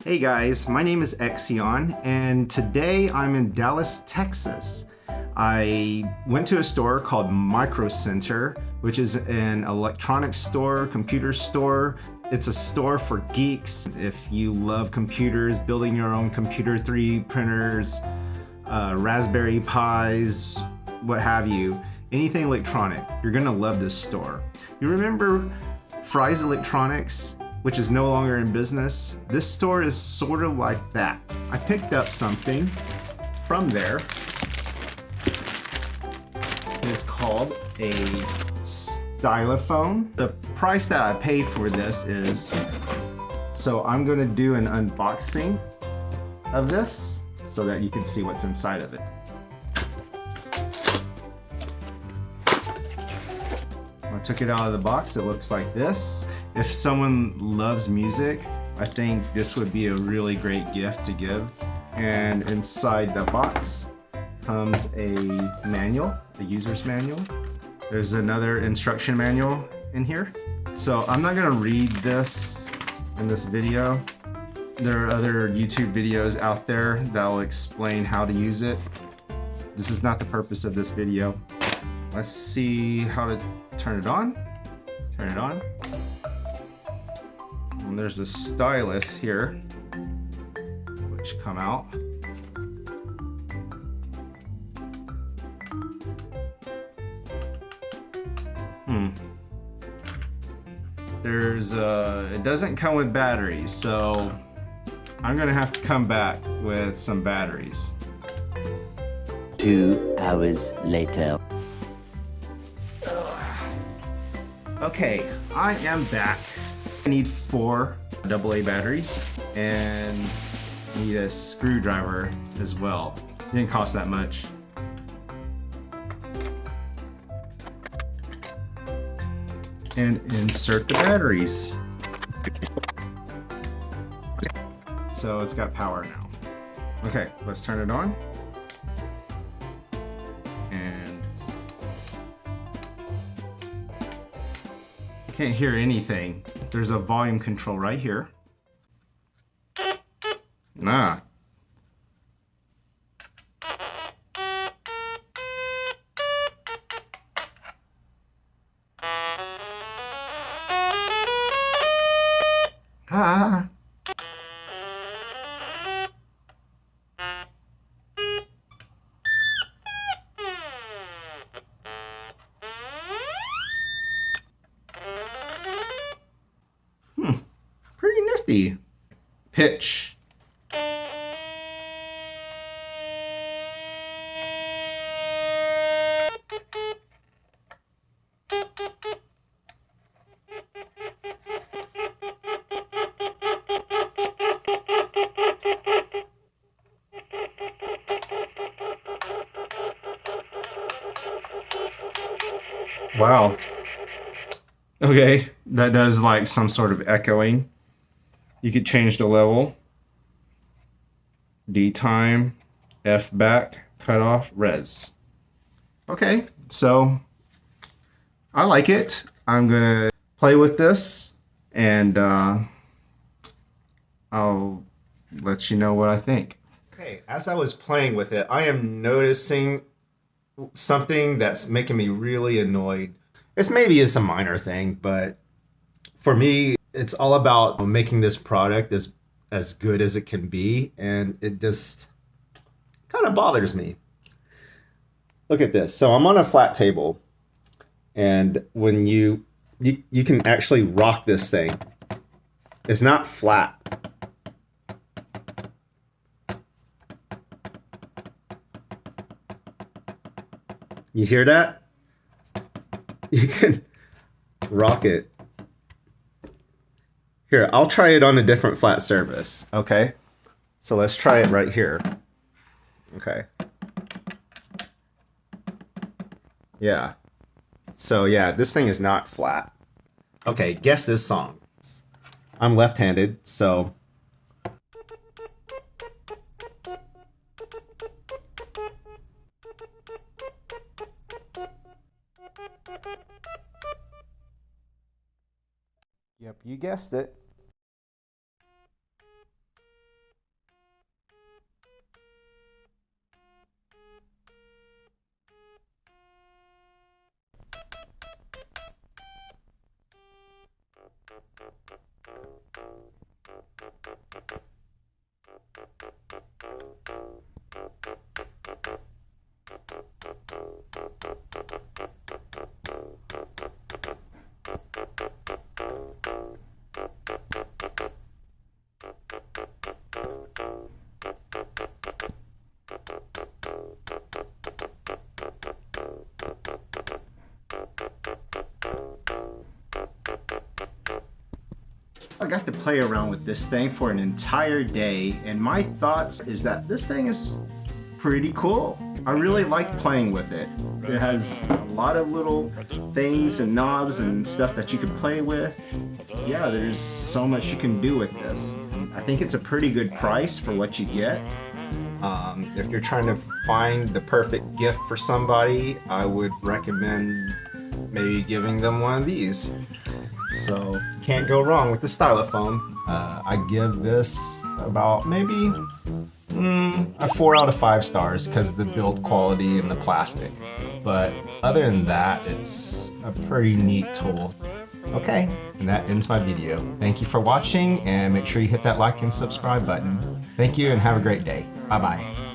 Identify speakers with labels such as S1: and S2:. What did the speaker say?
S1: Hey guys, my name is X-1 and today I'm in Dallas, Texas. I went to a store called Micro Center, which is an electronics store, computer store. It's a store for geeks. If you love computers, building your own computer 3D printers, Raspberry Pis, what have you, anything electronic, you're gonna love this store. You remember Fry's Electronics, which is no longer in business? This store is sort of like that. I picked up something from there. It's called a Stylophone. The price that I paid for this is, so I'm gonna do an unboxing of this so that you can see what's inside of it. I took it out of the box. It looks like this. If someone loves music, I think this would be a really great gift to give. And inside the box comes a manual, a user's manual. There's another instruction manual in here. So I'm not gonna read this in this video. There are other YouTube videos out there that will explain how to use it. This is not the purpose of this video. Let's see how to turn it on. Turn it on. And there's a stylus here, which come out. It doesn't come with batteries, so I'm gonna have to come back with some batteries.
S2: 2 hours later.
S1: Okay, I am back. I need 4 AA batteries and need a screwdriver as well. Didn't cost that much. And insert the batteries. So it's got power now. Okay, let's turn it on. And can't hear anything. There's a volume control right here. Ah. Ah. Pretty nifty. Pitch. Wow. Okay, that does like some sort of echoing. You could change the level. D time, F back, cut off, res. Okay, so I like it. I'm gonna play with this and I'll let you know what I think. Okay, as I was playing with it, I am noticing something that's making me really annoyed. It's a minor thing, but for me, it's all about making this product as good as it can be, and it just kind of bothers me. Look at this. So I'm on a flat table, and when you can actually rock this thing. It's not flat. You hear that? You can rock it. Here, I'll try it on a different flat surface. Okay, so let's try it right here. Okay. Yeah. So yeah, this thing is not flat. Okay, guess this song. I'm left-handed, so yep, you guessed it. I got to play around with this thing for an entire day, and my thoughts is that this thing is pretty cool. I really like playing with it. It has a lot of little things and knobs and stuff that you can play with. Yeah, there's so much you can do with this. I think it's a pretty good price for what you get. If you're trying to find the perfect gift for somebody, I would recommend maybe giving them one of these. So can't go wrong with the Stylophone. I give this about maybe a 4 out of 5 stars because of the build quality and the plastic. But other than that, it's a pretty neat tool. Okay, and that ends my video. Thank you for watching, and make sure you hit that like and subscribe button. Thank you and have a great day. Bye-bye.